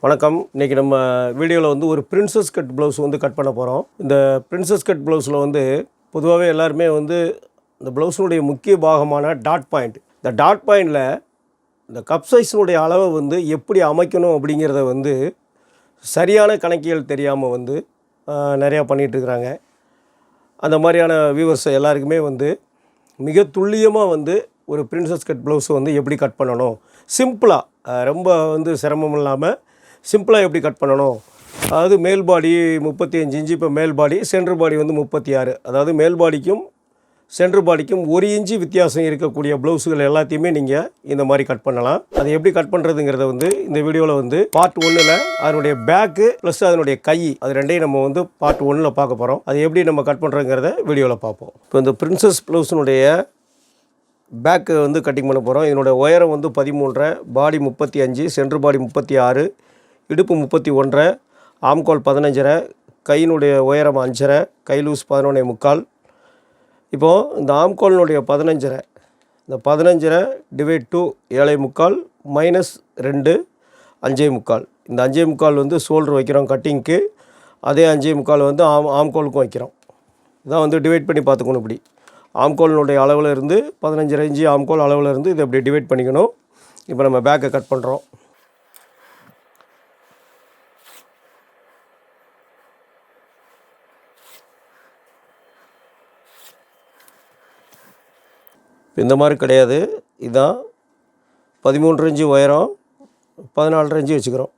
வணக்கம். இன்றைக்கி நம்ம வீடியோவில் வந்து ஒரு பிரின்சஸ் கட் ப்ளவுஸ் வந்து கட் பண்ண போகிறோம். இந்த பிரின்சஸ் கட் ப்ளவுஸில் வந்து பொதுவாகவே எல்லாருமே வந்து இந்த ப்ளவுஸினுடைய முக்கிய பாகமான டாட் பாயிண்ட், இந்த டாட் பாயிண்டில் இந்த கப் சைஸினுடைய அளவை வந்து எப்படி அமைக்கணும் அப்படிங்கிறத வந்து சரியான கணக்கியல் தெரியாமல் வந்து நிறையா பண்ணிகிட்ருக்குறாங்க. அந்த மாதிரியான வியூவர்ஸ் எல்லாருக்குமே வந்து மிக துல்லியமாக வந்து ஒரு பிரின்சஸ் கட் ப்ளவுஸை வந்து எப்படி கட் பண்ணணும், சிம்பிளாக, ரொம்ப வந்து சிரமம் இல்லாமல் சிம்பிளாக எப்படி கட் பண்ணணும். அதாவது மேல் பாடி 35 இன்ச்சு, இப்போ மேல் பாடி, சென்ட்ரு பாடி வந்து 36. அதாவது மேல் பாடிக்கும் சென்ட்ரு பாடிக்கும் 1 இன்ச்சு வித்தியாசம் இருக்கக்கூடிய ப்ளவுஸுகள் எல்லாத்தையுமே நீங்கள் இந்த மாதிரி கட் பண்ணலாம். அதை எப்படி கட் பண்ணுறதுங்கிறத வந்து இந்த வீடியோவில் வந்து பார்ட் 1ல் அதனுடைய பேக்கு ப்ளஸ் அதனுடைய கை, அது ரெண்டையும் நம்ம வந்து பார்ட் 1ல் பார்க்க போகிறோம். அது எப்படி நம்ம கட் பண்ணுறதுங்கிறத வீடியோவில் பார்ப்போம். இப்போ இந்த பிரின்சஸ் ப்ளவுஸினுடைய பேக்கு வந்து கட்டிங் பண்ண போகிறோம். இதனுடைய உயரம் வந்து 13.5, பாடி 35, சென்ட்ரு பாடி 36, இடுப்பு 31, ஆம்கோல் 15, கையினுடைய உயரம் 5.5, கை லூஸ் 11.25. இப்போது இந்த ஆம்கோலினுடைய 15, இந்த 15 டிவைட் 2 7.25 மைனஸ் 2 5.25. இந்த 5.25 வந்து ஷோல்டர் வைக்கிறோம் கட்டிங்க்கு, அதே 5.25 வந்து ஆம்கோலுக்கும் வைக்கிறோம். இதான் வந்து டிவைட் பண்ணி பார்த்துக்கணும். இப்படி ஆம்கோலினுடைய அளவில் இருந்து 15 இன்ச்சு ஆம்கோல் அளவில் இருந்து இதை இப்படி டிவைட் பண்ணிக்கணும். இப்போ நம்ம பேக்கை கட் பண்ணுறோம். இந்த மாதிரி கிடையாது. இதுதான் 13 இன்ச்சு உயரம், 14 இன்ச்சு வச்சுக்கிறோம்.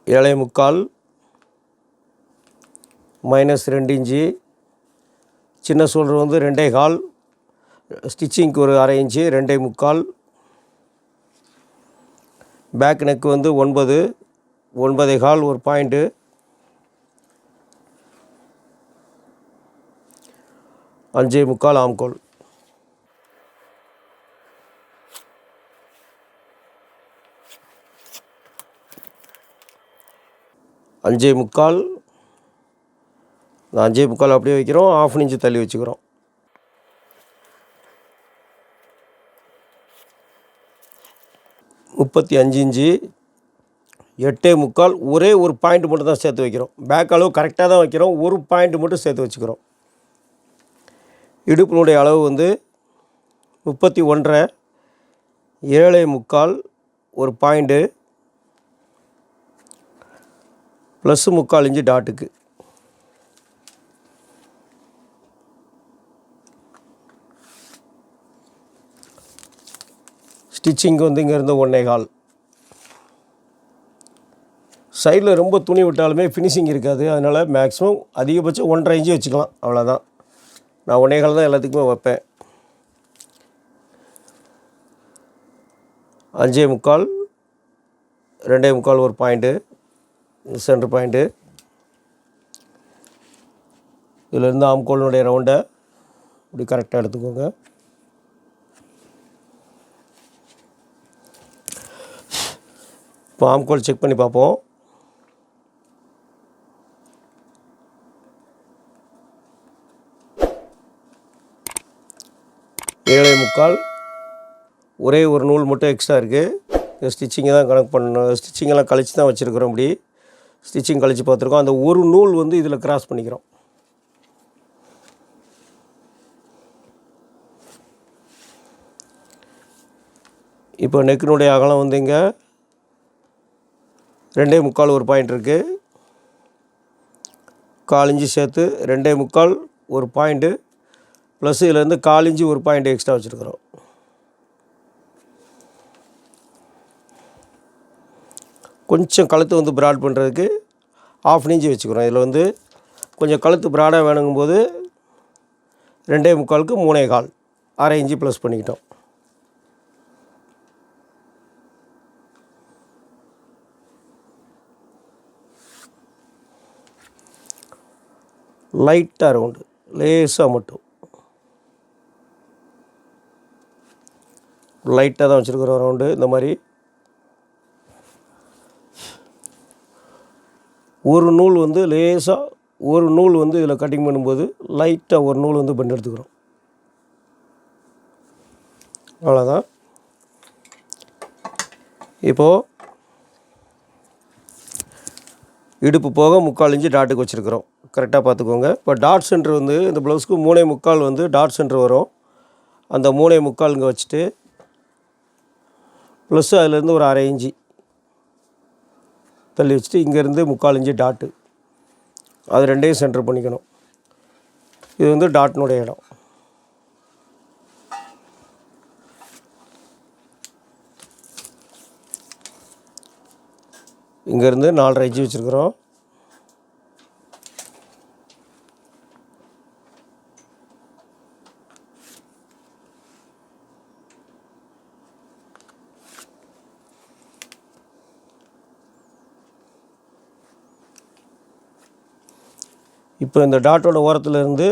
ஏழை முக்கால் மைனஸ் 2 இன்ச்சு, சின்ன ஷோல்டர் வந்து 2.25, ஸ்டிச்சிங்க்கு ஒரு 1/2 இன்ச்சு 2.25. பேக் நெக் வந்து 9, 9.25 ஒரு பாயிண்ட்டு, 5.25 ஆம்கோல். அஞ்சே முக்கால், இந்த 5.25 அப்படியே வைக்கிறோம், 1/2 இன்ச்சு தள்ளி வச்சுக்கிறோம். முப்பத்தி 5 இன்ச்சு, 8.25, ஒரே ஒரு பாயிண்ட் மட்டும் தான் சேர்த்து வைக்கிறோம். பேக் அளவு கரெக்டாக தான் வைக்கிறோம், ஒரு பாயிண்ட் மட்டும் சேர்த்து வச்சுக்கிறோம். இடுப்பினுடைய அளவு வந்து 31, 7.25 ஒரு பாயிண்ட்டு ப்ளஸ் 3/4 இன்ச்சு டாட்டுக்கு. ஸ்டிச்சிங்க்கு வந்து இங்கேருந்து 1.25. சைடில் ரொம்ப துணி விட்டாலுமே ஃபினிஷிங் இருக்காது, அதனால் மேக்ஸிமம் அதிகபட்சம் 1.5 இன்ச்சு வச்சுக்கலாம், அவ்வளோதான். நான் 1.25 தான் எல்லாத்துக்குமே வைப்பேன். 5.25, 2.25 ஒரு பாயிண்ட்டு, சென்ட்ரு பாயிண்ட்டு. இதிலேருந்து ஆம்கோலினுடைய ரவுண்டை இப்படி கரெக்டாக எடுத்துக்கோங்க. இப்போ ஆம்கோல் செக் பண்ணி பார்ப்போம். ஏழை முக்கால், ஒரே ஒரு நூல் மட்டும் எக்ஸ்ட்ரா இருக்குது. ஸ்டிச்சிங்கை தான் கணக்கு பண்ணணும், ஸ்டிச்சிங்கெல்லாம் கழித்து தான் வச்சுருக்குறோம். இப்படி ஸ்டிச்சிங் கழித்து பார்த்துருக்கோம். அந்த ஒரு நூல் வந்து இதில் கிராஸ் பண்ணிக்கிறோம். இப்போ நெக்கினுடைய அகலம் வந்து இங்கே 2.25 ஒரு பாயிண்ட் இருக்குது, 1/4 இன்ச்சு சேர்த்து 2.25 ஒரு பாயிண்ட்டு ப்ளஸ் இதுலேருந்து 1/4 இன்ச்சு ஒரு பாயிண்ட் எக்ஸ்ட்ரா வச்சுருக்குறோம். கொஞ்சம் கழுத்து வந்து ப்ராட் பண்ணுறதுக்கு 1/2 இன்ச்சு வச்சுக்கிறோம். இதில் வந்து கொஞ்சம் கழுத்து ப்ராடாக வேணுங்கும்போது 2.25க்கு 3.25, 1/2 இன்ச்சு ப்ளஸ் பண்ணிக்கிட்டோம். லைட்டாக ரவுண்டு, லேசாக மட்டும் லைட்டாக தான் வச்சுருக்குறோம் ரவுண்டு. இந்த மாதிரி ஒரு நூல் வந்து லேசாக ஒரு நூல் வந்து இதில் கட்டிங் பண்ணும்போது லைட்டாக ஒரு நூல் வந்து பெண்ட் எடுத்துக்கிறோம். அவ்வளோதான். இப்போது இடுப்பு போக 3/4 இன்ச்சு டாட்டுக்கு வச்சுருக்கிறோம். கரெக்டாக பார்த்துக்கோங்க. இப்போ டாட் சென்டர் வந்து இந்த ப்ளவுஸ்க்கு 3/4 வந்து டாட் சென்டர் வரும். அந்த 3/4 இங்கே வச்சுட்டு ப்ளஸ் அதுலேருந்து ஒரு 1/2 இன்ச்சு தள்ளி வச்சுட்டு இங்கேருந்து 3/4 இன்ச்சு டாட்டு, அது ரெண்டையும் சென்டர் பண்ணிக்கணும். இது வந்து டாட்னுடைய இடம். இங்கேருந்து 4.5 இன்ச்சு வச்சுருக்குறோம். இப்போ இந்த டாட்டோட ஓரத்தில் இருந்து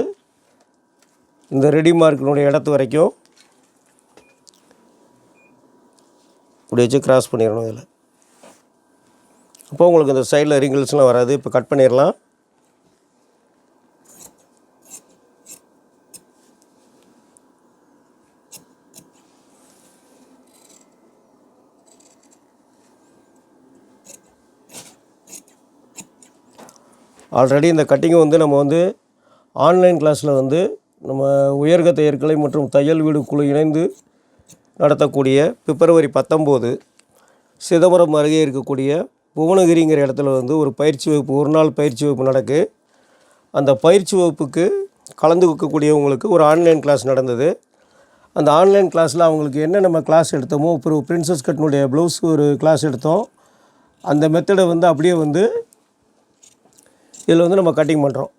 இந்த ரெடி மார்க்கினுடைய இடத்து வரைக்கும் இப்படி வச்சு கிராஸ் பண்ணிடணும். இதில் அப்போ உங்களுக்கு இந்த சைடில் ரிங்கிள்ஸ்லாம் வராது. இப்போ கட் பண்ணிடலாம். ஆல்ரெடி இந்த கட்டிங்கை வந்து நம்ம வந்து ஆன்லைன் கிளாஸில் வந்து நம்ம உயர்க தையற்கலை மற்றும் தையல் வீடு குழு இணைந்து நடத்தக்கூடிய பிப்ரவரி 19 சிதம்பரம் அருகே இருக்கக்கூடிய புவனகிரிங்கிற இடத்துல வந்து ஒரு பயிற்சி வகுப்பு, ஒரு நாள் பயிற்சி வகுப்பு நடக்கு. அந்த பயிற்சி வகுப்புக்கு கலந்துக்கக்கூடியவங்களுக்கு ஒரு ஆன்லைன் கிளாஸ் நடந்தது. அந்த ஆன்லைன் கிளாஸில் அவங்களுக்கு என்ன நம்ம கிளாஸ் எடுத்தோமோ, அப்புறம் பிரின்சஸ் கட்னுடைய ப்ளவுஸ் ஒரு கிளாஸ் எடுத்தோம். அந்த மெத்தடை வந்து அப்படியே வந்து இதில் வந்து நம்ம கட்டிங் பண்ணுறோம்.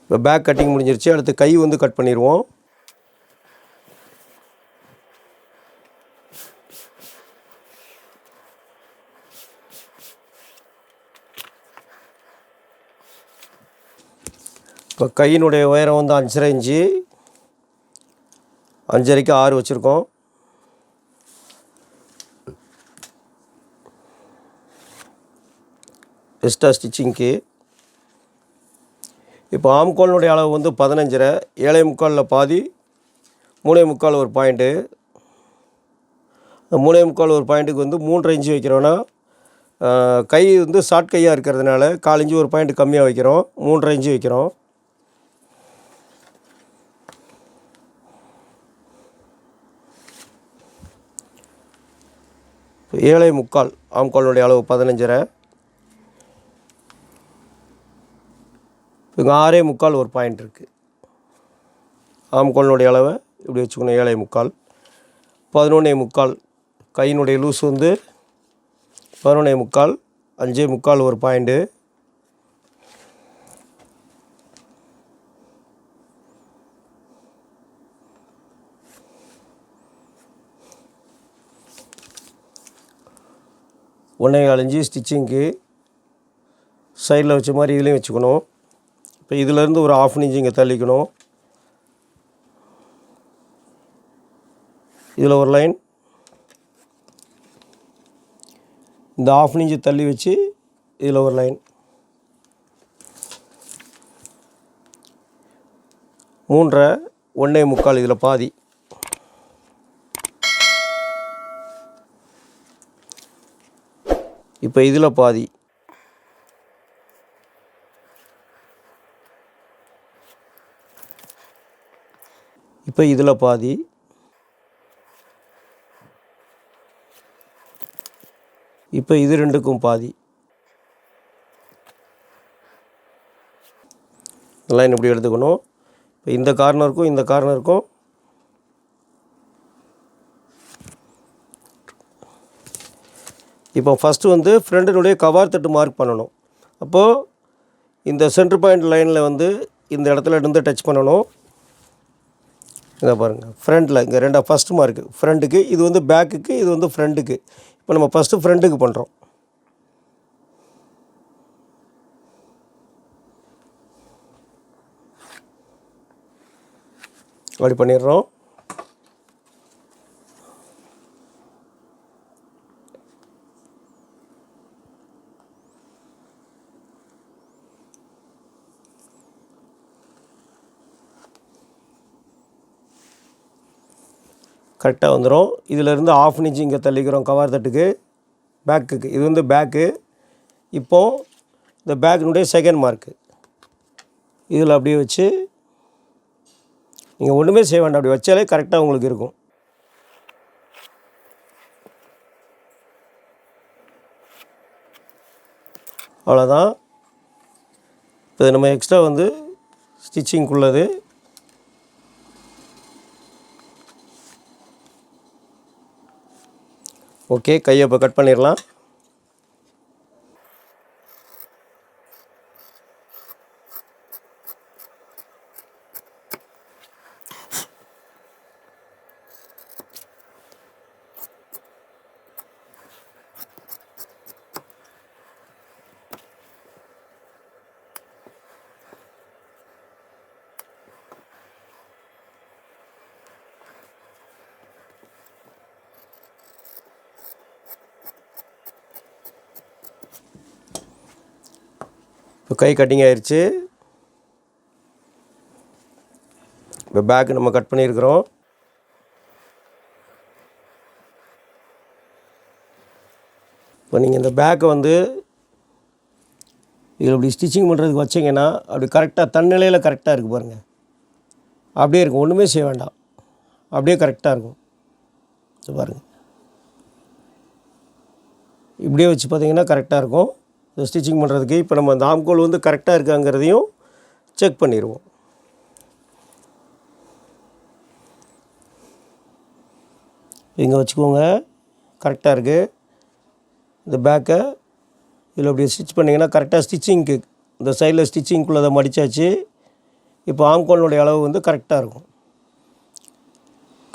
இப்போ பேக் கட்டிங் முடிஞ்சிருச்சு. அடுத்து கை வந்து கட் பண்ணிடுவோம். இப்போ கையினுடைய உயரம் வந்து 5.5 இன்ச்சு, 5.5க்கு 6 வச்சுருக்கோம். எக்ஸ்ட்ரா ஸ்டிச்சிங்க்கு இப்போ ஆம்கோலினுடைய அளவு வந்து 15.5, 7.75 பாதி, 3.75 ஒரு பாயிண்ட்டு. 3.75 ஒரு பாயிண்ட்டுக்கு வந்து 3.5 இன்ச்சு வைக்கிறோன்னா, கை வந்து ஷார்ட் கையாக இருக்கிறதுனால 1/4 இன்ச்சு ஒரு பாயிண்ட் கம்மியாக வைக்கிறோம், 3.5 இன்ச்சு வைக்கிறோம். இப்போ 7.75 ஆம்கோலினுடைய அளவு 15.5. இங்கே 6.75 ஒரு பாயிண்ட் இருக்குது. ஆம்கோலினுடைய அளவை இப்படி வச்சுக்கணும். 7.75, 11.75 கையினுடைய லூஸ் வந்து 11.75, 5.75 ஒரு பாயிண்ட்டு. ஒன்றே 1/4 இன்ச்சு ஸ்டிச்சிங்க்கு சைடில் வச்ச மாதிரி இதுலேயும் வச்சுக்கணும். இப்போ இதிலேருந்து ஒரு 1/2 இன்ச்சு இங்கே தள்ளிக்கணும். இதில் ஒரு லைன், இந்த 1/2 இன்ச்சு தள்ளி வச்சு இதில் ஒரு லைன், 3.5, 1.75 இதில் பாதி. இப்போ இதில் பாதி, இப்போ இதில் பாதி, இப்போ இது ரெண்டுக்கும் பாதி. லைன் இப்படி எடுத்துக்கணும். இப்போ இந்த கார்னருக்கும் இந்த கார்னருக்கும் இப்போ ஃபஸ்ட்டு வந்து ஃப்ரண்ட்டினுடைய கவார் தட்டு மார்க் பண்ணணும். அப்போது இந்த சென்டர் பாயிண்ட் லைனில் வந்து இந்த இடத்துல இருந்து டச் பண்ணணும். இதை பாருங்கள், ஃப்ரண்ட்டில் இங்கே ரெண்டாக ஃபஸ்ட்டு மார்க்கு ஃப்ரண்ட்டுக்கு, இது வந்து பேக்குக்கு, இது வந்து ஃப்ரண்ட்டுக்கு. இப்போ நம்ம ஃபஸ்ட்டு ஃப்ரண்ட்டுக்கு பண்ணுறோம். அப்படி பண்ணிடுறோம். கரெக்டாக வந்துடும். இதிலேருந்து 1/2 இன்ச் இங்கே தள்ளிக்கிறோம் கவர் தட்டுக்கு, பேக்குக்கு. இது வந்து பேக்கு. இப்போது இந்த பேக்கினுடைய செகண்ட் மார்க்கு இதில் அப்படியே வச்சு நீங்கள் ஒன்றுமே செய்ய வேண்டாம், அப்படி வச்சாலே கரெக்டாக உங்களுக்கு இருக்கும். அவ்வளோதான். இப்போ நம்ம எக்ஸ்ட்ரா வந்து ஸ்டிச்சிங்குள்ளது. ஓகே, கையை இப்போ கட் பண்ணிடலாம். இப்போ கை கட்டிங் ஆயிடுச்சு. இப்போ பேக்கு நம்ம கட் பண்ணியிருக்கிறோம். இப்போ நீங்கள் இந்த பேக்கை வந்து இதில் இப்படி ஸ்டிச்சிங் பண்ணுறதுக்கு வச்சிங்கன்னா அப்படி கரெக்டாக தன்னிலையில் கரெக்டாக இருக்குது பாருங்கள். அப்படியே இருக்கும், ஒன்றுமே செய்ய வேண்டாம், அப்படியே கரெக்டாக இருக்கும். பாருங்கள், இப்படியே வச்சு பார்த்தீங்கன்னா கரெக்டாக இருக்கும் இந்த ஸ்டிச்சிங் பண்ணுறதுக்கு. இப்போ நம்ம அந்த ஆம்கோல் வந்து கரெக்டாக இருக்காங்கிறதையும் செக் பண்ணிடுவோம். இங்கே வச்சுக்கோங்க, கரெக்டாக இருக்குது. இந்த பேக்கை இதில் அப்படி ஸ்டிச் பண்ணிங்கன்னா கரெக்டாக ஸ்டிச்சிங்க்கு இந்த சைடில் ஸ்டிச்சிங்குள்ளே அதை மடித்தாச்சு. இப்போ ஆம்கோலினுடைய அளவு வந்து கரெக்டாக இருக்கும்.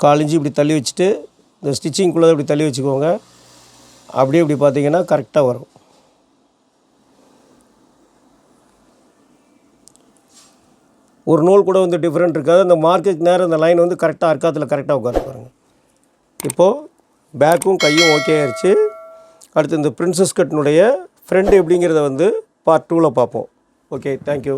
1/4 இன்ச்சு இப்படி தள்ளி வச்சுட்டு இந்த ஸ்டிச்சிங்குள்ளே இப்படி தள்ளி வச்சுக்கோங்க. அப்படியே இப்படி பார்த்தீங்கன்னா கரெக்டாக வரும். ஒரு நூல் கூட வந்து டிஃப்ரெண்ட் இருக்காது. அந்த மார்க்குக்கு நேரம் இந்த லைன் வந்து கரெக்டாக அர்க்காத்தில் கரெக்டாக உட்காந்து பாருங்கள். இப்போது பேக்கும் கையும் ஓகே ஆயிடுச்சு. அடுத்து இந்த பிரின்சஸ் கட்டினுடைய ஃப்ரண்ட் எப்படிங்கிறத வந்து பார்ட் 2ல் பார்ப்போம். Okay, thank you.